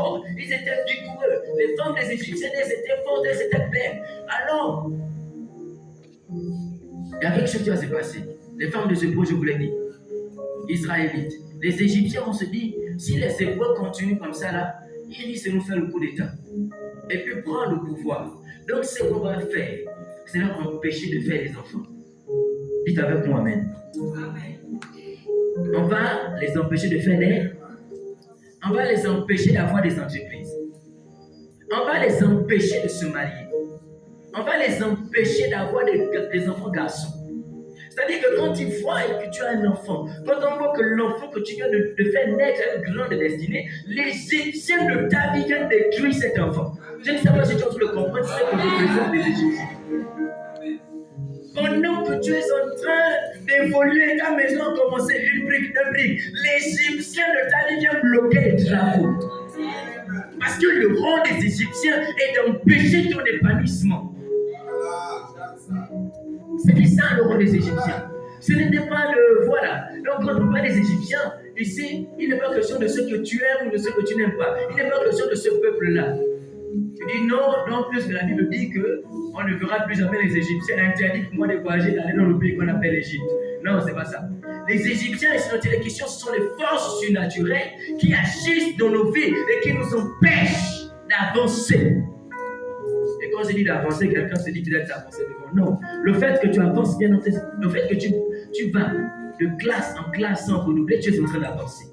forts, ils étaient vigoureux. Les femmes des Égyptiennes, elles étaient fortes, elles étaient belles. Alors, il y a quelque chose qui va se passer. Les femmes des Hébreux, je vous l'ai dit, Israélites. Les Égyptiens, on se dit, si les Hébreux continuent comme ça, là, ils risquent de nous faire le coup d'État. Et puis prendre le pouvoir. Donc, ce qu'on va faire, c'est leur empêcher de faire des enfants. Dites avec moi, amen. On va les empêcher de faire des... On va les empêcher d'avoir des entreprises. On va les empêcher de se marier. On va les empêcher d'avoir des enfants garçons. C'est-à-dire que quand ils voient que tu as un enfant, quand on voit que l'enfant que tu viens de faire naître a une grande destinée, les Égyptiens de ta vie viennent détruire cet enfant. Je ne sais pas si tu as pu le comprendre, c'est ce que représente les Égyptiens. Pendant que tu es en train d'évoluer, ta maison a commencé une brique, deux briques, les Égyptiens de ta vie viennent bloquer les travaux. Parce que le rôle des Égyptiens est d'empêcher ton épanouissement. C'était ça le rôle des Égyptiens. Ce n'était pas le... Voilà. Donc quand on parle des Égyptiens, ici, il n'est pas question de ceux que tu aimes ou de ceux que tu n'aimes pas. Il n'est pas question de ce peuple-là. Je dis non, plus que la Bible dit qu'on ne verra plus jamais les Égyptiens. Interdit pour moi de voyager, d'aller dans le pays qu'on appelle l'Égypte. Non, c'est pas ça. Les Égyptiens, ici, dont il est question, ce sont les forces surnaturelles qui agissent dans nos vies et qui nous empêchent d'avancer. Et quand je dis d'avancer, quelqu'un se dit peut-être d'avancer devant. Non. Le fait que tu avances bien dans tes... Le fait que tu vas de classe en classe sans redoubler, tu es en train d'avancer.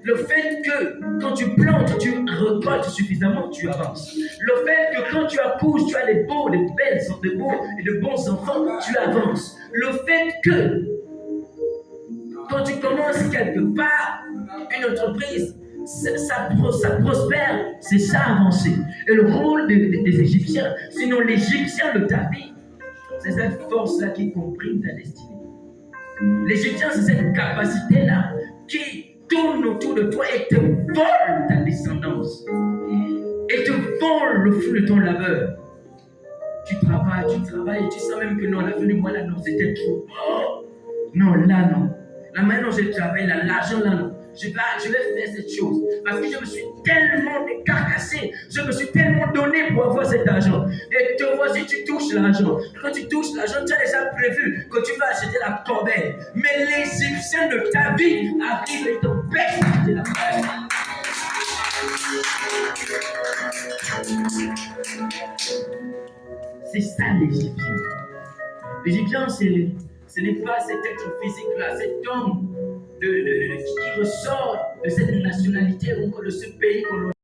Le fait que quand tu plantes, tu récoltes suffisamment, tu avances. Le fait que quand tu accouches, tu as des beaux, des belles, de beaux et de bons enfants, tu avances. Le fait que quand tu commences quelque part, une entreprise, ça prospère, c'est ça avancer. Et le rôle des Égyptiens, sinon l'Égyptien de ta vie, c'est cette force-là qui comprime ta destinée. L'Égyptien, c'est cette capacité-là qui tourne autour de toi et te vole ta descendance. Et te vole le fruit de ton labeur. Tu travailles, et tu sens même que non, la fin du mois là, non, c'était trop. Oh, non, là, non. Là, maintenant, je travaille, là, l'argent, là, non. Je vais faire cette chose. Parce que je me suis tellement décarcassé. Je me suis tellement donné pour avoir cet argent. Et te voici, tu touches l'argent. Quand tu touches l'argent, tu as déjà prévu que tu vas acheter la corbeille. Mais les Égyptiens de ta vie arrivent et t'empêchent d'acheter la corbeille. C'est ça l'Égyptien. L'Égyptien, ce n'est pas cet être physique-là, cet homme qui ressort de cette nationalité ou de ce pays qu'on